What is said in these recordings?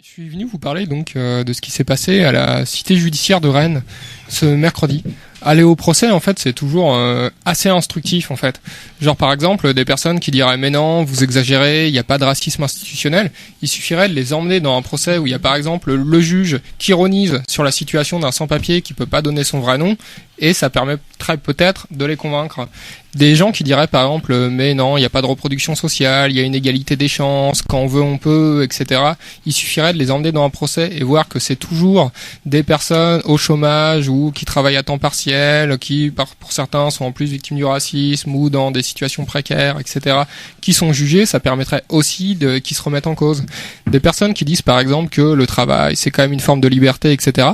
Je suis venu vous parler donc de ce qui s'est passé à la cité judiciaire de Rennes ce mercredi. Aller au procès, en fait, c'est toujours assez instructif, en fait. Genre, par exemple, des personnes qui diraient « Mais non, vous exagérez, il n'y a pas de racisme institutionnel ». Il suffirait de les emmener dans un procès où il y a, par exemple, le juge qui ironise sur la situation d'un sans-papier qui peut pas donner son vrai nom, et ça permettrait peut-être de les convaincre. Des gens qui diraient, par exemple « Mais non, il n'y a pas de reproduction sociale, il y a une égalité des chances, quand on veut, on peut, etc. » Il suffirait de les emmener dans un procès et voir que c'est toujours des personnes au chômage ou qui travaillent à temps partiel, qui, pour certains, sont en plus victimes du racisme ou dans des situations précaires, etc., qui sont jugés. Ça permettrait aussi qu'ils se remettent en cause. Des personnes qui disent, par exemple, que le travail, c'est quand même une forme de liberté, etc.,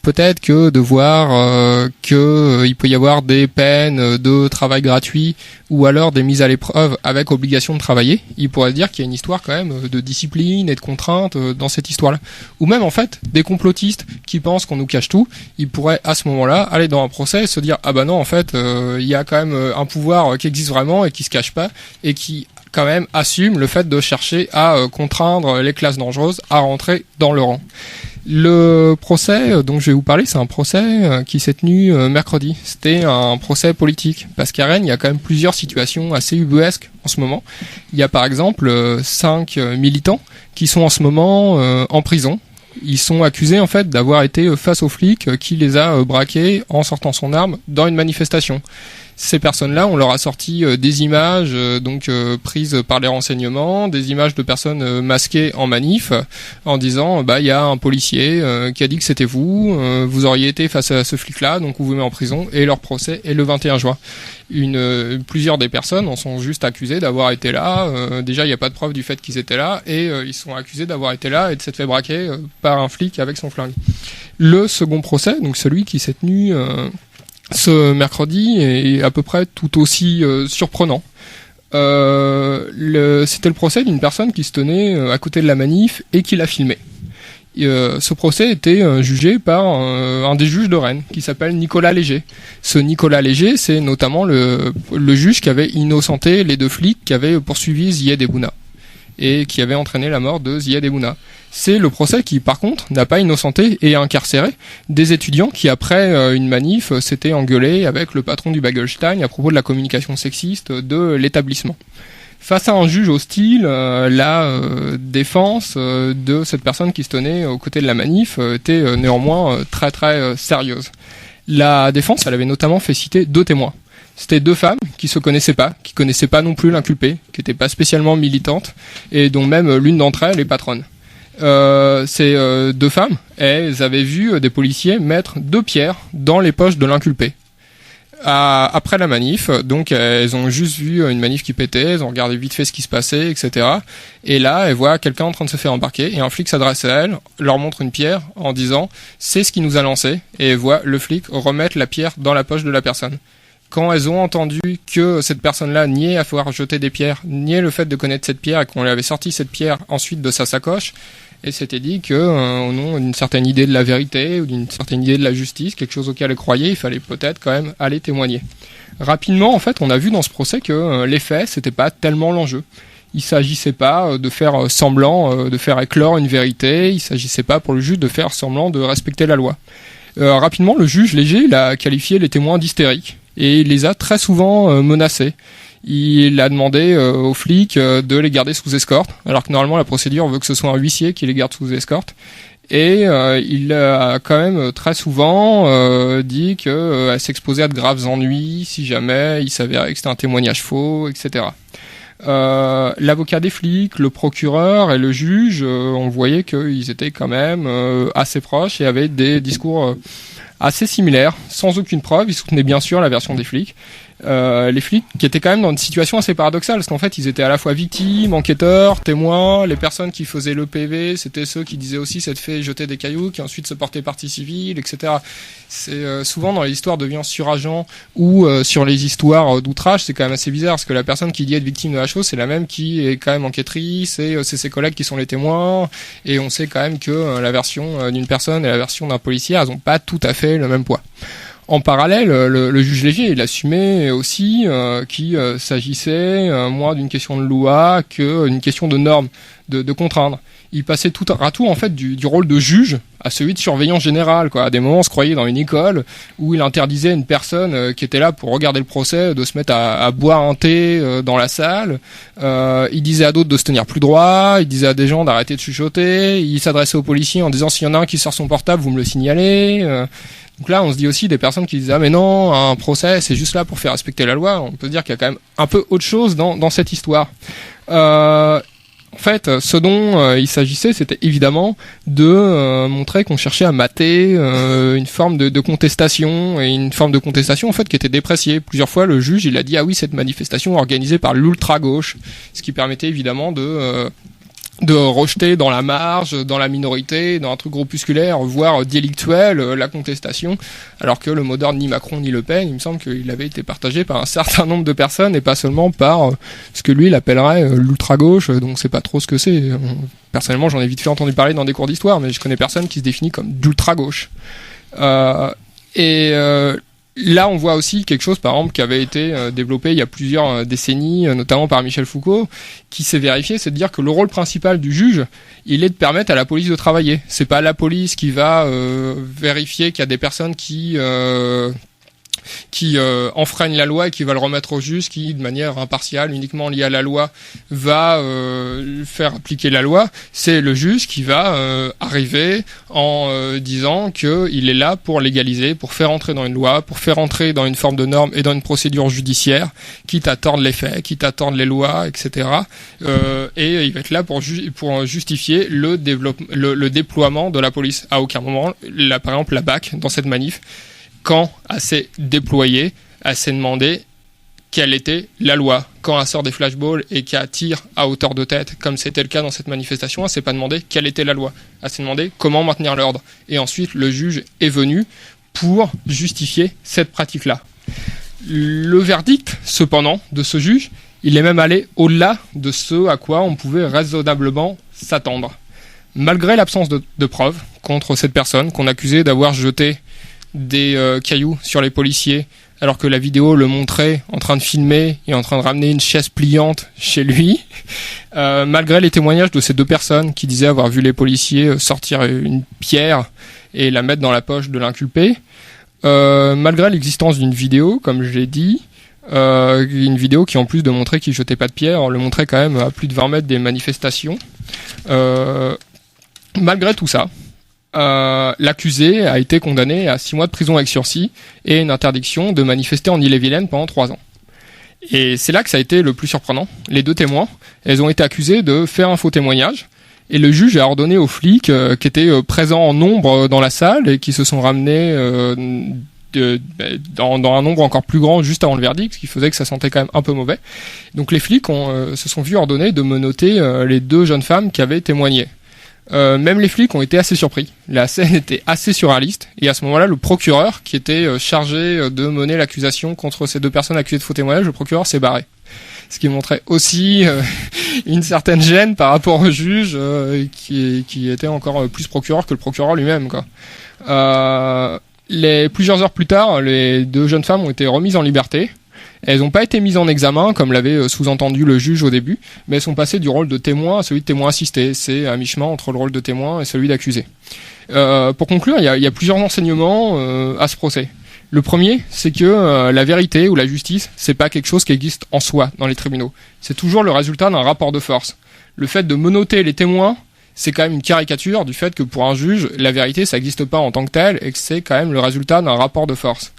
peut-être que de voir il peut y avoir des peines de travail gratuit ou alors des mises à l'épreuve avec obligation de travailler, il pourrait se dire qu'il y a une histoire quand même de discipline et de contrainte dans cette histoire-là. Ou même en fait des complotistes qui pensent qu'on nous cache tout, ils pourraient à ce moment-là aller dans un procès et se dire ah bah non en fait il y a quand même un pouvoir qui existe vraiment et qui se cache pas et qui quand même assume le fait de chercher à contraindre les classes dangereuses à rentrer dans le rang. Le procès dont je vais vous parler, c'est un procès qui s'est tenu mercredi. C'était un procès politique, parce qu'à Rennes, il y a quand même plusieurs situations assez ubuesques en ce moment. Il y a par exemple 5 militants qui sont en ce moment en prison. Ils sont accusés en fait d'avoir été face aux flics qui les a braqués en sortant son arme dans une manifestation. Ces personnes-là, on leur a sorti des images prises par les renseignements, des images de personnes masquées en manif, en disant il y a un policier qui a dit que c'était vous, vous auriez été face à ce flic-là, donc on vous met en prison, et leur procès est le 21 juin. Plusieurs des personnes en sont juste accusées d'avoir été là. Déjà, il n'y a pas de preuve du fait qu'ils étaient là, et ils sont accusés d'avoir été là et de s'être fait braquer par un flic avec son flingue. Le second procès, donc celui qui s'est tenu ce mercredi, est à peu près tout aussi surprenant. C'était le procès d'une personne qui se tenait à côté de la manif et qui l'a filmé. Ce procès était jugé par un des juges de Rennes qui s'appelle Nicolas Léger. Ce Nicolas Léger, c'est notamment le juge qui avait innocenté les 2 flics qui avaient poursuivi Zied Ebouna et qui avait entraîné la mort de Zied Ebouna. C'est le procès qui, par contre, n'a pas innocenté et incarcéré des étudiants qui, après une manif, s'étaient engueulés avec le patron du Bagelstein à propos de la communication sexiste de l'établissement. Face à un juge hostile, la défense de cette personne qui se tenait aux côtés de la manif était néanmoins très très sérieuse. La défense, elle avait notamment fait citer 2 témoins. C'était 2 femmes qui se connaissaient pas, qui connaissaient pas non plus l'inculpé, qui étaient pas spécialement militantes, et dont même l'une d'entre elles est patronne. Ces 2 femmes, elles avaient vu des policiers mettre 2 pierres dans les poches de l'inculpé. Après la manif, donc elles ont juste vu une manif qui pétait, elles ont regardé vite fait ce qui se passait, etc. Et là, elles voient quelqu'un en train de se faire embarquer, et un flic s'adresse à elles, leur montre une pierre en disant « c'est ce qui nous a lancé », et elles voient le flic remettre la pierre dans la poche de la personne. Quand elles ont entendu que cette personne-là niait à avoir jeté des pierres, niait le fait de connaître cette pierre et qu'on lui avait sorti cette pierre ensuite de sa sacoche, et s'était dit que, au nom d'une certaine idée de la vérité ou d'une certaine idée de la justice, quelque chose auquel elle croyait, il fallait peut-être quand même aller témoigner. Rapidement, en fait, on a vu dans ce procès que les faits, c'était pas tellement l'enjeu. Il s'agissait pas de faire semblant, de faire éclore une vérité, il s'agissait pas pour le juge de faire semblant de respecter la loi. Rapidement, le juge Léger, il a qualifié les témoins d'hystériques. Et il les a très souvent menacés. Il a demandé aux flics de les garder sous escorte, alors que normalement la procédure veut que ce soit un huissier qui les garde sous escorte. Et il a quand même très souvent dit qu'elle s'exposait à de graves ennuis si jamais il s'avérait que c'était un témoignage faux, etc. L'avocat des flics, le procureur et le juge, on voyait qu'ils étaient quand même assez proches et avaient des discours assez similaires, sans aucune preuve. Ils soutenaient bien sûr la version des flics. Les flics qui étaient quand même dans une situation assez paradoxale, parce qu'en fait ils étaient à la fois victimes, enquêteurs, témoins. Les personnes qui faisaient le PV, c'était ceux qui disaient aussi s'être fait jeter des cailloux, qui ensuite se portaient partie civile, etc. C'est souvent dans les histoires de violence sur agent ou sur les histoires d'outrage, c'est quand même assez bizarre, parce que la personne qui dit être victime de la chose, c'est la même qui est quand même enquêtrice, et c'est ses collègues qui sont les témoins, et on sait quand même que la version d'une personne et la version d'un policier, elles ont pas tout à fait le même poids. En parallèle, le juge Léger, il assumait aussi qu'il s'agissait moins d'une question de loi que d'une question de normes, de contraindre. il passait tout à tout en fait du rôle de juge à celui de surveillant général, quoi. À des moments, on se croyait dans une école où il interdisait à une personne qui était là pour regarder le procès de se mettre à boire un thé dans la salle. Il disait à d'autres de se tenir plus droit. Il disait à des gens d'arrêter de chuchoter. Il s'adressait aux policiers en disant s'il y en a un qui sort son portable, vous me le signalez. Donc là, on se dit aussi des personnes qui disent ah mais non, un procès c'est juste là pour faire respecter la loi. On peut se dire qu'il y a quand même un peu autre chose dans cette histoire. En fait, ce dont il s'agissait, c'était évidemment de montrer qu'on cherchait à mater une forme de contestation, et une forme de contestation en fait qui était dépréciée. Plusieurs fois, le juge il a dit ah oui, cette manifestation organisée par l'ultra-gauche, ce qui permettait évidemment de rejeter dans la marge, dans la minorité, dans un truc groupusculaire, voire délictuel, la contestation, alors que le mot d'ordre ni Macron ni Le Pen, il me semble qu'il avait été partagé par un certain nombre de personnes et pas seulement par ce que lui il appellerait l'ultra-gauche, donc c'est pas trop ce que c'est. Personnellement, j'en ai vite fait entendu parler dans des cours d'histoire, mais je connais personne qui se définit comme d'ultra-gauche. Là, on voit aussi quelque chose, par exemple, qui avait été développé il y a plusieurs décennies, notamment par Michel Foucault, qui s'est vérifié, c'est de dire que le rôle principal du juge, il est de permettre à la police de travailler. C'est pas la police qui va vérifier qu'il y a des personnes qui enfreignent la loi et qui va le remettre au juge, qui de manière impartiale, uniquement liée à la loi, va faire appliquer la loi. C'est le juge qui va arriver en disant qu'il est là pour légaliser, pour faire entrer dans une loi, pour faire entrer dans une forme de norme et dans une procédure judiciaire, quitte à tordre les faits, quitte à tordre les lois, etc. Et il va être là pour justifier le déploiement de la police. À aucun moment, par exemple la BAC, dans cette manif, quand elle s'est déployée, elle s'est demandé quelle était la loi. Quand elle sort des flashballs et qu'elle tire à hauteur de tête, comme c'était le cas dans cette manifestation, elle s'est pas demandé quelle était la loi. Elle s'est demandé comment maintenir l'ordre. Et ensuite, le juge est venu pour justifier cette pratique-là. Le verdict, cependant, de ce juge, il est même allé au-delà de ce à quoi on pouvait raisonnablement s'attendre. Malgré l'absence de preuves contre cette personne qu'on accusait d'avoir jeté des cailloux sur les policiers, alors que la vidéo le montrait en train de filmer et en train de ramener une chaise pliante chez lui, malgré les témoignages de ces deux personnes qui disaient avoir vu les policiers sortir une pierre et la mettre dans la poche de l'inculpé, malgré l'existence d'une vidéo, comme je l'ai dit, une vidéo qui en plus de montrer qu'il jetait pas de pierre, le montrait quand même à plus de 20 mètres des manifestations, malgré tout ça, l'accusé a été condamné à 6 mois de prison avec sursis et une interdiction de manifester en Ille-et-Vilaine pendant 3 ans. Et c'est là que ça a été le plus surprenant. Les deux témoins, elles ont été accusées de faire un faux témoignage et le juge a ordonné aux flics qui étaient présents en nombre dans la salle et qui se sont ramenés dans un nombre encore plus grand juste avant le verdict, ce qui faisait que ça sentait quand même un peu mauvais. Donc les flics se sont vus ordonner de menotter les deux jeunes femmes qui avaient témoigné. Même les flics ont été assez surpris. La scène était assez surréaliste et à ce moment-là, le procureur qui était chargé de mener l'accusation contre ces deux personnes accusées de faux témoignages, le procureur s'est barré. Ce qui montrait aussi une certaine gêne par rapport au juge qui était encore plus procureur que le procureur lui-même, quoi. Plusieurs heures plus tard, les deux jeunes femmes ont été remises en liberté. Elles n'ont pas été mises en examen, comme l'avait sous-entendu le juge au début, mais elles sont passées du rôle de témoin à celui de témoin assisté. C'est à mi-chemin entre le rôle de témoin et celui d'accusé. Pour conclure, il y a plusieurs enseignements à ce procès. Le premier, c'est que la vérité ou la justice, c'est pas quelque chose qui existe en soi dans les tribunaux. C'est toujours le résultat d'un rapport de force. Le fait de menotter les témoins, c'est quand même une caricature du fait que pour un juge, la vérité, ça n'existe pas en tant que telle et que c'est quand même le résultat d'un rapport de force.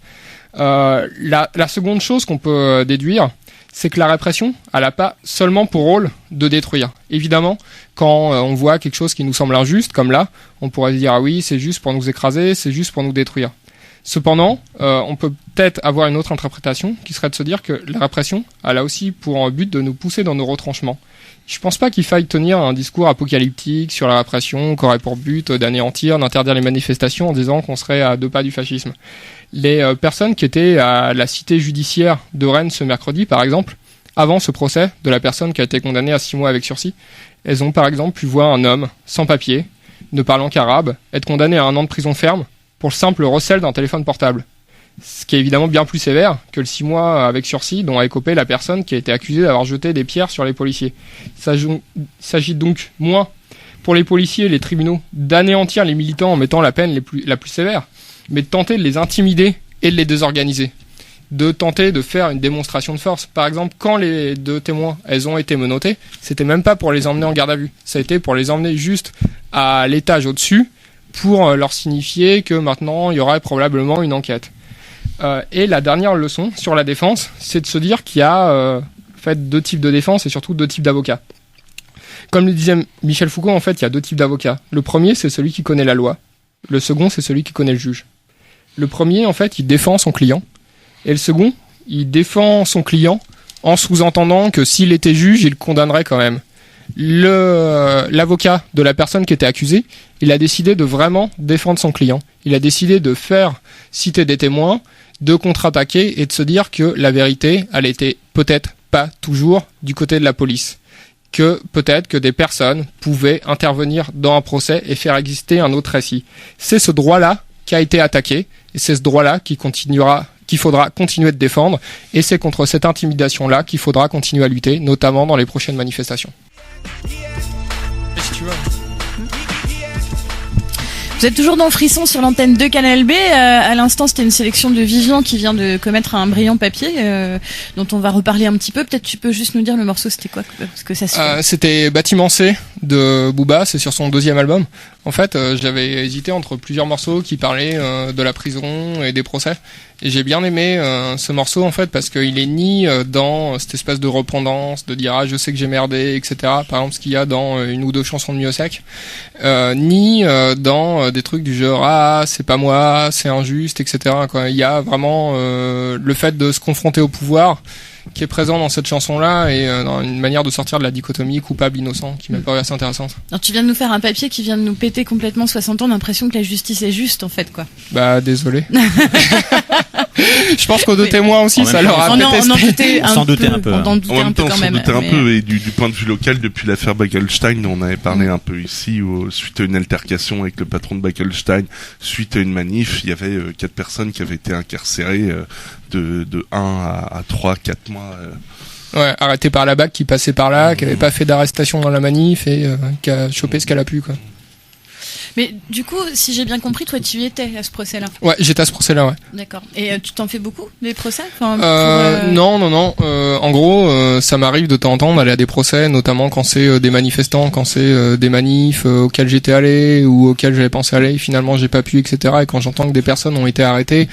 La seconde chose qu'on peut déduire, c'est que la répression, elle n'a pas seulement pour rôle de détruire. Évidemment, quand on voit quelque chose qui nous semble injuste, comme là, on pourrait se dire ah oui, c'est juste pour nous écraser, c'est juste pour nous détruire. Cependant, on peut peut-être avoir une autre interprétation qui serait de se dire que la répression, elle a aussi pour but de nous pousser dans nos retranchements. Je pense pas qu'il faille tenir un discours apocalyptique sur la répression qui aurait pour but d'anéantir, d'interdire les manifestations en disant qu'on serait à 2 pas du fascisme. Les personnes qui étaient à la cité judiciaire de Rennes ce mercredi, par exemple, avant ce procès de la personne qui a été condamnée à 6 mois avec sursis, elles ont par exemple pu voir un homme sans papier, ne parlant qu'arabe, être condamné à 1 an de prison ferme pour le simple recel d'un téléphone portable. Ce qui est évidemment bien plus sévère que le 6 mois avec sursis dont a écopé la personne qui a été accusée d'avoir jeté des pierres sur les policiers. Il s'agit donc moins pour les policiers et les tribunaux d'anéantir les militants en mettant la peine la plus sévère, mais de tenter de les intimider et de les désorganiser. De tenter de faire une démonstration de force. Par exemple, quand les 2 témoins, elles ont été menottées, c'était même pas pour les emmener en garde à vue. Ça a été pour les emmener juste à l'étage au-dessus pour leur signifier que maintenant, il y aurait probablement une enquête. Et la dernière leçon sur la défense, c'est de se dire qu'il y a en fait 2 types de défense et surtout 2 types d'avocats. Comme le disait Michel Foucault, en fait, il y a 2 types d'avocats. Le premier, c'est celui qui connaît la loi. Le second, c'est celui qui connaît le juge. Le premier, en fait, il défend son client. Et le second, il défend son client en sous-entendant que s'il était juge, il le condamnerait quand même. L'avocat de la personne qui était accusée, il a décidé de vraiment défendre son client. Il a décidé de faire citer des témoins, de contre-attaquer et de se dire que la vérité, elle était peut-être pas toujours du côté de la police. Que peut-être que des personnes pouvaient intervenir dans un procès et faire exister un autre récit. C'est ce droit-là qui a été attaqué et c'est ce droit-là qu'il faudra continuer de défendre, et c'est contre cette intimidation-là qu'il faudra continuer à lutter, notamment dans les prochaines manifestations. Si tu veux. Vous êtes toujours dans Frisson sur l'antenne de Canal B. À l'instant, c'était une sélection de Vivian qui vient de commettre un brillant papier dont on va reparler un petit peu. Peut-être tu peux juste nous dire le morceau, c'était quoi, parce que ça c'était Bâtiment C de Booba, c'est sur son 2e album. En fait, j'avais hésité entre plusieurs morceaux qui parlaient de la prison et des procès. Et j'ai bien aimé ce morceau, en fait, parce qu'il est ni dans cette espèce de repentance, de dire « Ah, je sais que j'ai merdé », etc. Par exemple, ce qu'il y a dans une ou 2 chansons de Miossec. Ni dans des trucs du genre « Ah, c'est pas moi, c'est injuste », etc. Quoi. Il y a vraiment le fait de se confronter au pouvoir qui est présent dans cette chanson-là et dans une manière de sortir de la dichotomie coupable-innocent qui m'a paru assez intéressante. Alors tu viens de nous faire un papier qui vient de nous péter complètement 60 ans d'impression que la justice est juste en fait, quoi. Bah désolé. Je pense qu'aux 2 témoins aussi ça leur a pété. Sans douter un peu. En même temps, sans douter un peu, et du point de vue local, depuis l'affaire Bagelstein, on avait parlé un peu ici, suite à une altercation avec le patron de Bagelstein, suite à une manif, il y avait 4 personnes qui avaient été incarcérées de 1 à 3, 4 mois. Ouais, arrêté par la BAC qui passait par là, qui avait pas fait d'arrestation dans la manif et qui a chopé ce qu'elle a pu, quoi. Mais du coup, si j'ai bien compris, toi tu y étais à ce procès-là. Ouais, j'étais à ce procès-là, ouais. D'accord. Et tu t'en fais beaucoup des procès Non. En gros, ça m'arrive de temps en temps d'aller à des procès, notamment quand c'est des manifestants, quand c'est des manifs auxquels j'étais allé ou auxquels j'avais pensé aller. Finalement, j'ai pas pu, etc. Et quand j'entends que des personnes ont été arrêtées,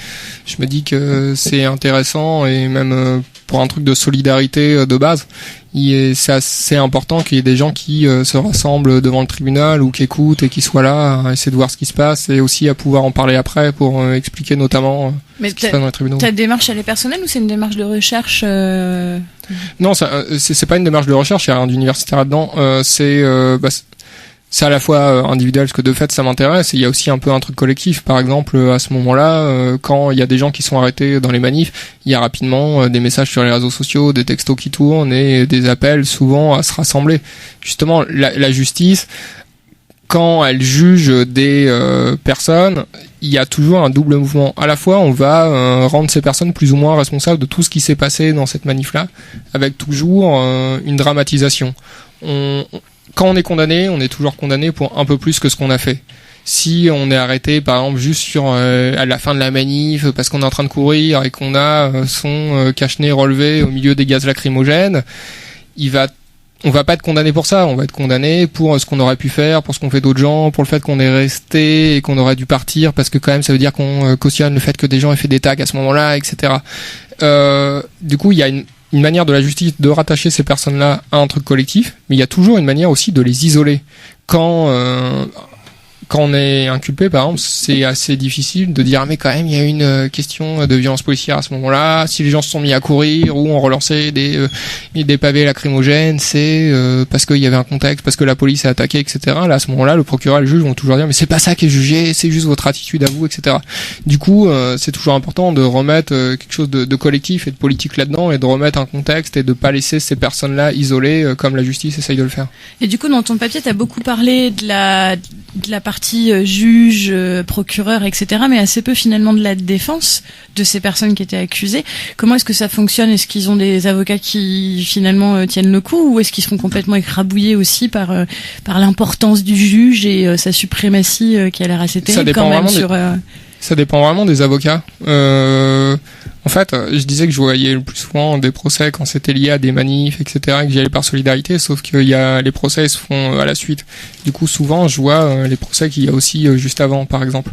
je me dis que c'est intéressant et même pour un truc de solidarité de base. C'est assez important qu'il y ait des gens qui se rassemblent devant le tribunal ou qui écoutent et qui soient là à essayer de voir ce qui se passe et aussi à pouvoir en parler après pour expliquer notamment ce qui se passe dans les tribunaux. Ta démarche elle est personnelle ou c'est une démarche de recherche Non, c'est pas une démarche de recherche, il y a rien d'universitaire là-dedans. C'est à la fois individuel parce que de fait ça m'intéresse et il y a aussi un peu un truc collectif. Par exemple, à ce moment-là, quand il y a des gens qui sont arrêtés dans les manifs, il y a rapidement des messages sur les réseaux sociaux, des textos qui tournent et des appels souvent à se rassembler. Justement, la justice, quand elle juge des personnes, il y a toujours un double mouvement. À la fois, on va rendre ces personnes plus ou moins responsables de tout ce qui s'est passé dans cette manif-là, avec toujours une dramatisation. Quand on est condamné, on est toujours condamné pour un peu plus que ce qu'on a fait. Si on est arrêté, par exemple, juste à la fin de la manif, parce qu'on est en train de courir et qu'on a son cache-nez relevé au milieu des gaz lacrymogènes, on va pas être condamné pour ça. On va être condamné pour ce qu'on aurait pu faire, pour ce qu'ont fait d'autres gens, pour le fait qu'on est resté et qu'on aurait dû partir, parce que quand même, ça veut dire qu'on cautionne le fait que des gens aient fait des tags à ce moment-là, etc. Du coup, il y a une manière de la justice de rattacher ces personnes-là à un truc collectif, mais il y a toujours une manière aussi de les isoler. Quand on est inculpé, par exemple, c'est assez difficile de dire mais quand même il y a une question de violence policière à ce moment-là. Si les gens se sont mis à courir ou ont relancé des pavés lacrymogènes, c'est parce qu'il y avait un contexte, parce que la police a attaqué, etc. Là, à ce moment-là, le procureur et le juge vont toujours dire mais c'est pas ça qui est jugé, c'est juste votre attitude à vous, etc. Du coup, c'est toujours important de remettre quelque chose de collectif et de politique là-dedans et de remettre un contexte et de pas laisser ces personnes-là isolées comme la justice essaye de le faire. Et du coup, dans ton papier, t'as beaucoup parlé de la partie partie juge, procureur, etc., mais assez peu finalement de la défense de ces personnes qui étaient accusées. Comment est-ce que ça fonctionne? Est-ce qu'ils ont des avocats qui finalement tiennent le coup, ou est-ce qu'ils seront complètement écrabouillés aussi par l'importance du juge et sa suprématie qui a l'air assez terrible quand même sur... Ça dépend vraiment des avocats. En fait, je disais que je voyais le plus souvent des procès quand c'était lié à des manifs, etc., et que j'y allais par solidarité, sauf que les procès ils se font à la suite. Du coup, souvent, je vois les procès qu'il y a aussi juste avant, par exemple.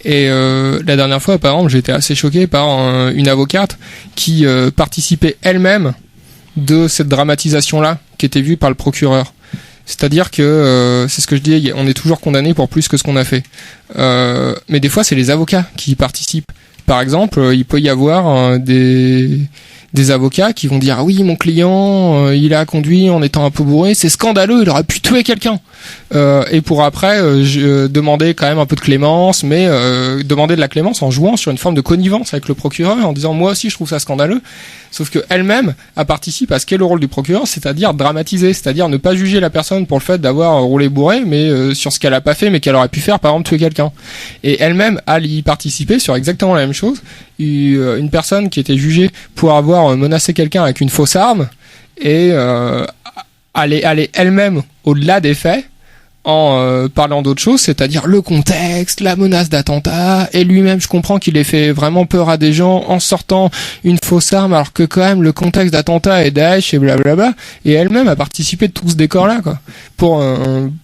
Et la dernière fois, par exemple, j'étais assez choqué par une avocate qui participait elle-même de cette dramatisation-là, qui était vue par le procureur. C'est-à-dire que, c'est ce que je dis, on est toujours condamné pour plus que ce qu'on a fait. Mais des fois, c'est les avocats qui y participent. Par exemple, il peut y avoir des avocats qui vont dire « Ah oui, mon client, il a conduit en étant un peu bourré, c'est scandaleux, il aurait pu tuer quelqu'un !» Et pour après, demander quand même un peu de clémence, mais demander de la clémence en jouant sur une forme de connivence avec le procureur, en disant « Moi aussi, je trouve ça scandaleux !» Sauf que elle-même participe à ce qu'est le rôle du procureur, c'est-à-dire dramatiser, c'est-à-dire ne pas juger la personne pour le fait d'avoir roulé bourré, mais sur ce qu'elle a pas fait, mais qu'elle aurait pu faire, par exemple tuer quelqu'un. Et elle-même a y participé sur exactement la même chose. Une personne qui était jugée pour avoir menacé quelqu'un avec une fausse arme et aller elle-même au-delà des faits en parlant d'autre chose, c'est-à-dire le contexte, la menace d'attentat, et lui-même, je comprends qu'il ait fait vraiment peur à des gens en sortant une fausse arme, alors que quand même le contexte d'attentat est Daesh et blablabla, et elle-même a participé de tout ce décor-là, quoi. Pour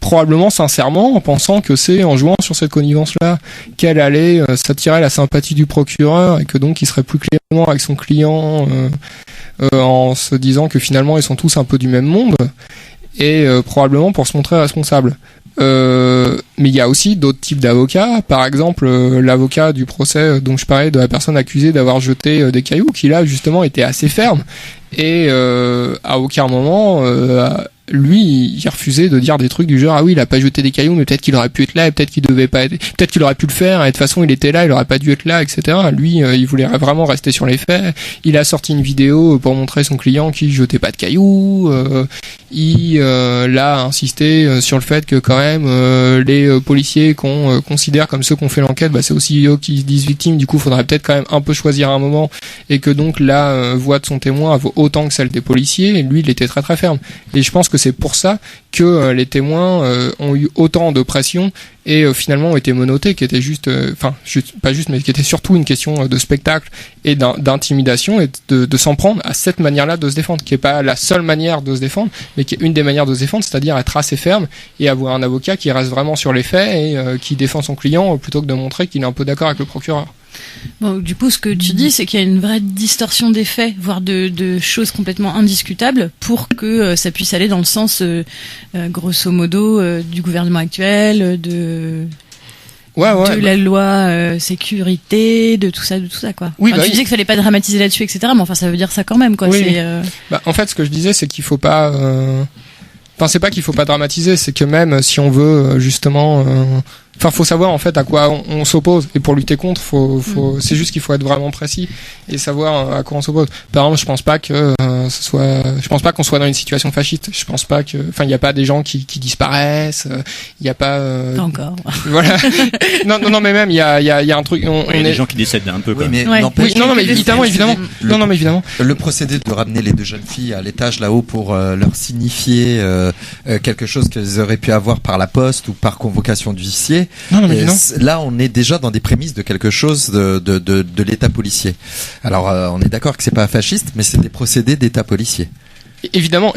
probablement sincèrement en pensant que c'est en jouant sur cette connivence-là qu'elle allait s'attirer la sympathie du procureur et que donc il serait plus clément avec son client en se disant que finalement ils sont tous un peu du même monde. Et probablement pour se montrer responsable. Mais il y a aussi d'autres types d'avocats, par exemple l'avocat du procès dont je parlais de la personne accusée d'avoir jeté des cailloux, qui là justement était assez ferme et à aucun moment lui il refusait de dire des trucs du genre ah oui il a pas jeté des cailloux mais peut-être qu'il aurait pu être là et peut-être qu'il devait pas être, peut-être qu'il aurait pu le faire et de toute façon il était là, il aurait pas dû être là, etc. Lui il voulait vraiment rester sur les faits. Il a sorti une vidéo pour montrer son client qu'il jetait pas de cailloux. Il a insisté sur le fait que quand même les policiers qu'on considère comme ceux qui ont fait l'enquête, bah, c'est aussi eux qui se disent victimes, du coup faudrait peut-être quand même un peu choisir un moment et que donc la voix de son témoin vaut autant que celle des policiers, et lui il était très très ferme. Et je pense que c'est pour ça que les témoins ont eu autant de pression et finalement ont été menottés, qui était juste, pas juste, mais qui était surtout une question de spectacle et d'intimidation et de s'en prendre à cette manière-là de se défendre, qui est pas la seule manière de se défendre, mais qui est une des manières de se défendre, c'est-à-dire être assez ferme et avoir un avocat qui reste vraiment sur les faits et qui défend son client plutôt que de montrer qu'il est un peu d'accord avec le procureur. Bon, du coup, ce que tu dis, c'est qu'il y a une vraie distorsion des faits, voire de choses complètement indiscutables, pour que ça puisse aller dans le sens, grosso modo, du gouvernement actuel, de la loi sécurité, de tout ça, quoi. Oui, tu disais qu'il fallait pas dramatiser là-dessus, etc. Mais enfin, ça veut dire ça quand même, quoi. Oui, en fait, ce que je disais, c'est qu'il faut pas. C'est pas qu'il faut pas dramatiser, c'est que même si on veut justement. Faut savoir en fait à quoi on s'oppose, et pour lutter contre, c'est juste qu'il faut être vraiment précis et savoir à quoi on s'oppose. Par exemple, je pense pas qu'on soit dans une situation fasciste. Je pense pas que, il y a pas des gens qui disparaissent. Il y a pas. Encore. Voilà. non, mais même il y a un truc. Il y a des gens qui décèdent un peu. Oui, mais évidemment. Évidemment. Le procédé de ramener les deux jeunes filles à l'étage là-haut pour leur signifier quelque chose qu'elles auraient pu avoir par la poste ou par convocation d'huissier. Là, on est déjà dans des prémices de quelque chose de l'État policier. Alors, on est d'accord que c'est pas fasciste, mais c'est des procédés d'État policier. Évidemment.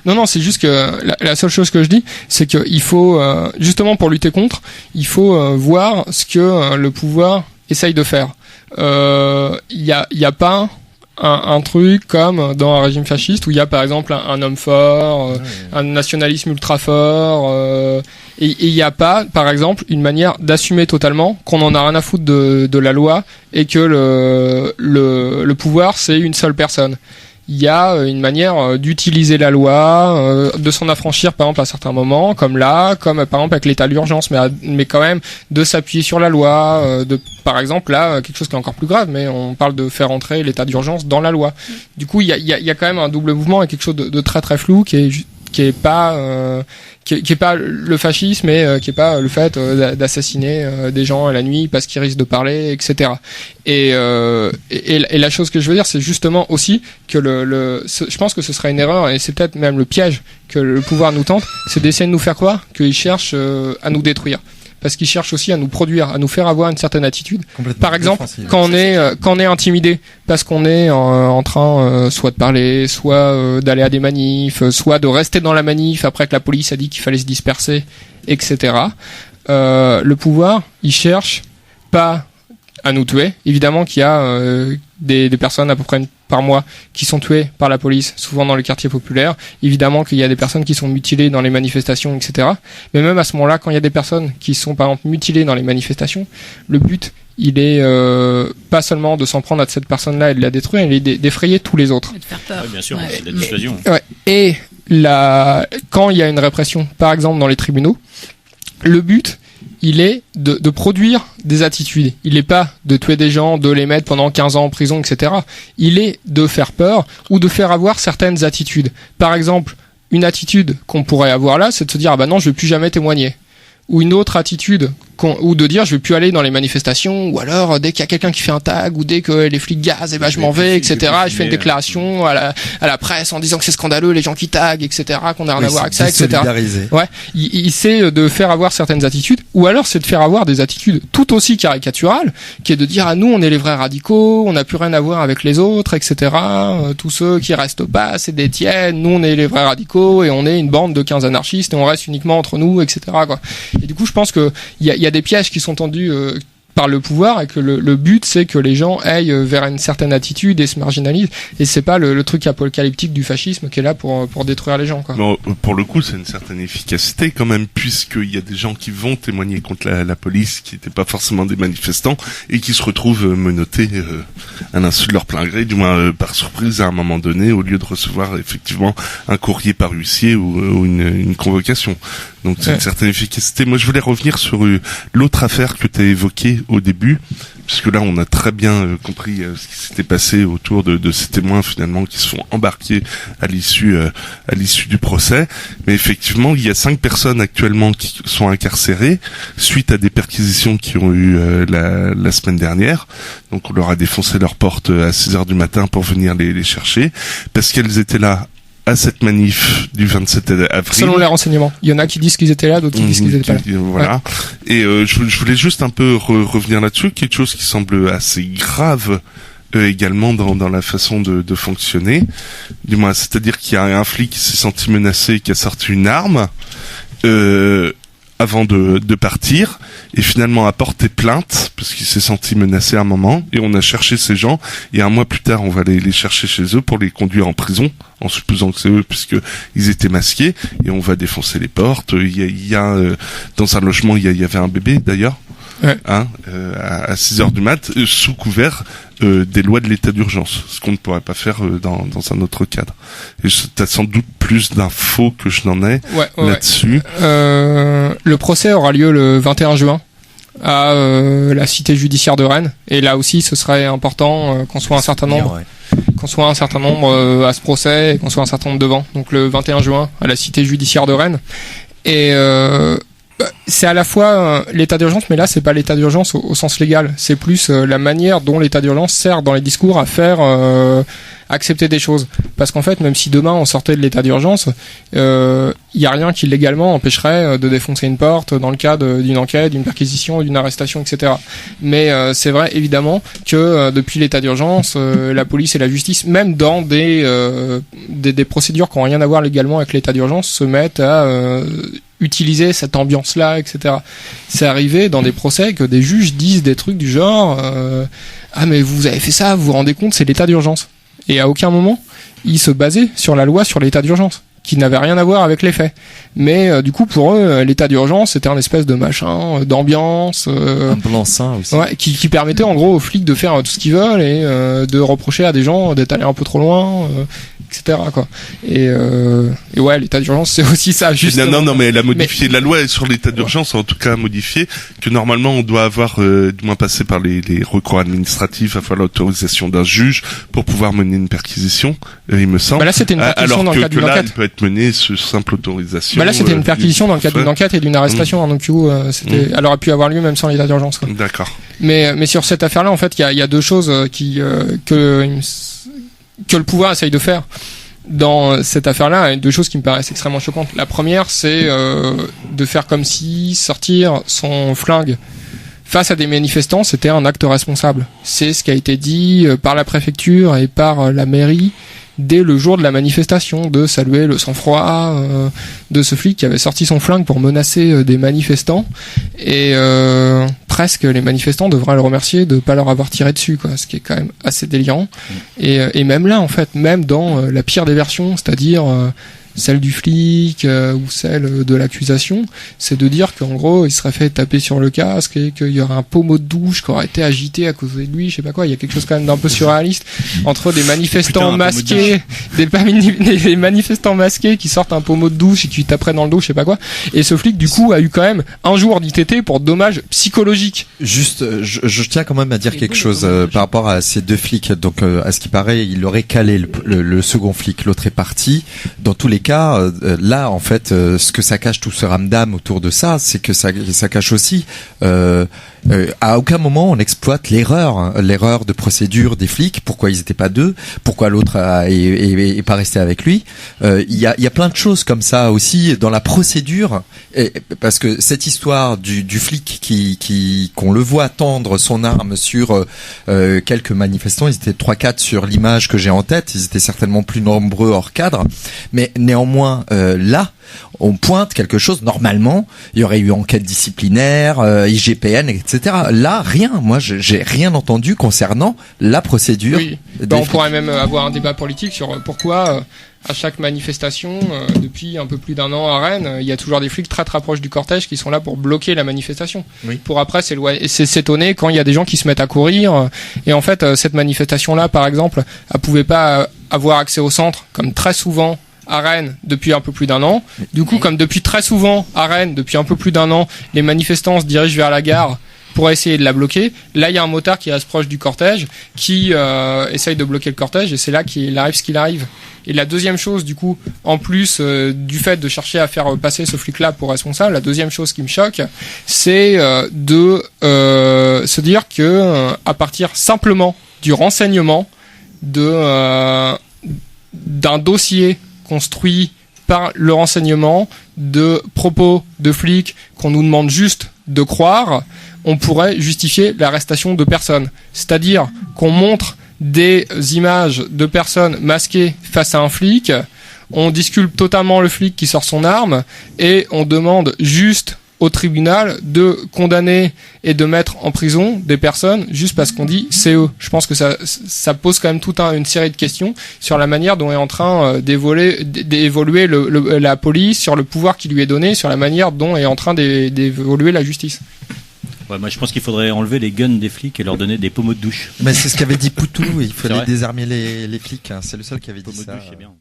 Non, c'est juste que la seule chose que je dis, c'est qu'il faut, justement pour lutter contre, il faut voir ce que le pouvoir essaye de faire. Il y a pas un truc comme dans un régime fasciste où il y a par exemple un homme fort, un nationalisme ultra fort, et il n'y a pas, par exemple, une manière d'assumer totalement qu'on en a rien à foutre de la loi et que le pouvoir c'est une seule personne. Il y a une manière d'utiliser la loi, de s'en affranchir par exemple à certains moments, comme par exemple avec l'état d'urgence, mais quand même de s'appuyer sur la loi, par exemple là quelque chose qui est encore plus grave, mais on parle de faire entrer l'état d'urgence dans la loi. Du coup il y a quand même un double mouvement et quelque chose de très très flou qui qui est pas le fascisme et qui est pas le fait d'assassiner des gens à la nuit parce qu'ils risquent de parler, etc. Et la chose que je veux dire, c'est justement aussi que je pense que ce serait une erreur, et c'est peut-être même le piège que le pouvoir nous tente, c'est d'essayer de nous faire croire qu'ils cherchent à nous détruire. Parce qu'ils cherchent aussi à nous produire, à nous faire avoir une certaine attitude. Par exemple, quand on est intimidé, parce qu'on est en train soit de parler, soit d'aller à des manifs, soit de rester dans la manif après que la police a dit qu'il fallait se disperser, etc. Le pouvoir, il cherche pas à nous tuer. Évidemment qu'il y a des personnes à peu près par mois qui sont tuées par la police, souvent dans les quartiers populaires. Évidemment qu'il y a des personnes qui sont mutilées dans les manifestations, etc. Mais même à ce moment-là, quand il y a des personnes qui sont par exemple mutilées dans les manifestations, le but, il est pas seulement de s'en prendre à cette personne-là et de la détruire, il est d'effrayer tous les autres. Et de faire peur. Ouais, bien sûr, c'est de la dissuasion. Et quand il y a une répression, par exemple dans les tribunaux, le but, il est de produire des attitudes. Il n'est pas de tuer des gens, de les mettre pendant 15 ans en prison, etc. Il est de faire peur ou de faire avoir certaines attitudes. Par exemple, une attitude qu'on pourrait avoir là, c'est de se dire « Ah bah non, je ne vais plus jamais témoigner ». Ou une autre attitude, ou de dire je vais plus aller dans les manifestations, ou alors dès qu'il y a quelqu'un qui fait un tag, ou dès que les flics gazent, et ben je m'en vais, etc. Je fais une déclaration à la presse en disant que c'est scandaleux les gens qui taguent, etc. Qu'on n'a rien à voir avec ça, etc. Ouais, il sait de faire avoir certaines attitudes, ou alors c'est de faire avoir des attitudes tout aussi caricaturales, qui est de dire ah nous on est les vrais radicaux, on n'a plus rien à voir avec les autres, etc. Tous ceux qui restent pas c'est des tiennes, nous on est les vrais radicaux et on est une bande de 15 anarchistes et on reste uniquement entre nous, etc. quoi. Et du coup, je pense que il y a des pièges qui sont tendus par le pouvoir et que le but c'est que les gens aillent vers une certaine attitude et se marginalisent. Et c'est pas le truc apocalyptique du fascisme qui est là pour détruire les gens, quoi. Bon, pour le coup, c'est une certaine efficacité quand même, puisqu'il y a des gens qui vont témoigner contre la police, qui n'étaient pas forcément des manifestants, et qui se retrouvent menottés à l'insu de leur plein gré, du moins par surprise à un moment donné, au lieu de recevoir effectivement un courrier par huissier ou une convocation. Donc c'est une certaine efficacité. Moi, je voulais revenir sur l'autre affaire que tu as évoquée au début, puisque là, on a très bien compris ce qui s'était passé autour de ces témoins finalement qui sont embarqués à l'issue du procès. Mais effectivement, il y a 5 personnes actuellement qui sont incarcérées suite à des perquisitions qui ont eu la semaine dernière. Donc, on leur a défoncé leur porte à 6h du matin pour venir les chercher, parce qu'elles étaient là à cette manif du 27 avril. Selon les renseignements. Il y en a qui disent qu'ils étaient là, d'autres qui disent qu'ils étaient pas là. Voilà. Ouais. Et je voulais juste un peu revenir là-dessus, quelque chose qui semble assez grave également dans la façon de fonctionner. Du moins, c'est-à-dire qu'il y a un flic qui s'est senti menacé, qui a sorti une arme avant de partir, et finalement a porté plainte parce qu'il s'est senti menacé à un moment, et on a cherché ces gens, et un mois plus tard on va les chercher chez eux pour les conduire en prison, en supposant que c'est eux puisque ils étaient masqués, et on va défoncer les portes. Il y a dans un logement il y avait un bébé d'ailleurs. Ouais. À 6h du mat, sous couvert des lois de l'état d'urgence, ce qu'on ne pourrait pas faire dans un autre cadre. Et t'as sans doute plus d'infos que je n'en ai là-dessus. Le procès aura lieu le 21 juin à la cité judiciaire de Rennes, et là aussi ce serait important qu'on soit un certain nombre à ce procès, et qu'on soit un certain nombre devant. Donc le 21 juin à la cité judiciaire de Rennes. Et c'est à la fois l'état d'urgence, mais là c'est pas l'état d'urgence au sens légal, c'est plus la manière dont l'état d'urgence sert dans les discours à faire accepter des choses. Parce qu'en fait, même si demain on sortait de l'état d'urgence, y a rien qui légalement empêcherait de défoncer une porte dans le cadre d'une enquête, d'une perquisition, d'une arrestation, etc. Mais c'est vrai évidemment que depuis l'état d'urgence, la police et la justice, même dans des procédures qui n'ont rien à voir légalement avec l'état d'urgence, se mettent à utiliser cette ambiance-là, etc. C'est arrivé dans des procès que des juges disent des trucs du genre ah mais vous avez fait ça, vous vous rendez compte, c'est l'état d'urgence. Et à aucun moment ils se basaient sur la loi sur l'état d'urgence, qui n'avait rien à voir avec les faits. Mais du coup pour eux l'état d'urgence c'était un espèce de machin d'ambiance, un blanc-seing aussi, ouais, qui permettait en gros aux flics de faire tout ce qu'ils veulent et de reprocher à des gens d'être allés un peu trop loin, etc. quoi. Et ouais, l'état d'urgence, c'est aussi ça. Justement. Non, mais elle a modifié la loi sur l'état d'urgence, en tout cas modifié que normalement on doit avoir du moins passé par les recours administratifs, avoir l'autorisation d'un juge pour pouvoir mener une perquisition, il me semble. Là, c'était une perquisition dans le cadre d'une enquête. Elle peut être menée sous simple autorisation. Là, c'était une perquisition dans le cadre d'une enquête et d'une arrestation. Donc, du coup, elle aurait pu avoir lieu même sans l'état d'urgence. Quoi. D'accord. Mais sur cette affaire-là, en fait, il y a deux choses que le pouvoir essaye de faire dans cette affaire-là, deux choses qui me paraissent extrêmement choquantes. La première, c'est de faire comme si sortir son flingue face à des manifestants, c'était un acte responsable. C'est ce qui a été dit par la préfecture et par la mairie dès le jour de la manifestation, de saluer le sang-froid de ce flic qui avait sorti son flingue pour menacer des manifestants. Et presque les manifestants devraient le remercier de pas leur avoir tiré dessus, quoi, ce qui est quand même assez délirant. Et même là, en fait, même dans la pire des versions, c'est-à-dire celle du flic ou celle de l'accusation, c'est de dire qu'en gros il serait fait taper sur le casque et qu'il y aurait un pommeau de douche qui aurait été agité à cause de lui, je sais pas quoi. Il y a quelque chose quand même d'un peu surréaliste entre des manifestants masqués, des manifestants masqués qui sortent un pommeau de douche et qui taperaient dans le dos, je sais pas quoi. Et ce flic du coup a eu quand même un jour d'ITT pour dommage psychologique. Juste, je tiens quand même à dire quelque chose par rapport à ces deux flics. Donc à ce qui paraît, il aurait calé le second flic, l'autre est parti. Dans tous les cas, là en fait, ce que ça cache tout ce ramdam autour de ça, c'est que ça cache aussi à aucun moment on exploite l'erreur de procédure des flics. Pourquoi ils étaient pas deux? Pourquoi l'autre est pas resté avec lui? Il y a plein de choses comme ça aussi dans la procédure, parce que cette histoire du flic qu'on le voit tendre son arme sur quelques manifestants, ils étaient 3-4 sur l'image que j'ai en tête, ils étaient certainement plus nombreux hors cadre, mais néanmoins là on pointe quelque chose. Normalement il y aurait eu enquête disciplinaire, IGPN, etc. Là rien, moi j'ai rien entendu concernant la procédure. Oui. On pourrait même avoir un débat politique sur pourquoi à chaque manifestation, depuis un peu plus d'un an à Rennes, il y a toujours des flics très proches du cortège qui sont là pour bloquer la manifestation. Oui. Pour après s'étonner quand il y a des gens qui se mettent à courir. Et en fait, cette manifestation-là, par exemple, elle pouvait pas avoir accès au centre, comme très souvent à Rennes depuis un peu plus d'un an. Du coup, comme depuis très souvent à Rennes, depuis un peu plus d'un an, les manifestants se dirigent vers la gare pour essayer de la bloquer. Là, il y a un motard qui reste proche du cortège, qui essaye de bloquer le cortège, et c'est là qu'il arrive ce qu'il arrive. Et la deuxième chose, du coup, en plus du fait de chercher à faire passer ce flic-là pour responsable, la deuxième chose qui me choque, c'est de se dire que à partir simplement du renseignement d'un dossier construit par le renseignement de propos de flics qu'on nous demande juste de croire, on pourrait justifier l'arrestation de personnes. C'est-à-dire qu'on montre des images de personnes masquées face à un flic, on disculpe totalement le flic qui sort son arme et on demande juste au tribunal de condamner et de mettre en prison des personnes juste parce qu'on dit c'est eux. Je pense que ça pose quand même toute une série de questions sur la manière dont est en train d'évoluer la police, sur le pouvoir qui lui est donné, sur la manière dont est en train d'évoluer la justice. Ouais, moi je pense qu'il faudrait enlever les guns des flics et leur donner des pommeaux de douche. Mais c'est ce qu'avait dit Poutou, il fallait désarmer les flics, hein. C'est le seul qui avait dit ça. Pommeaux de douche, c'est bien.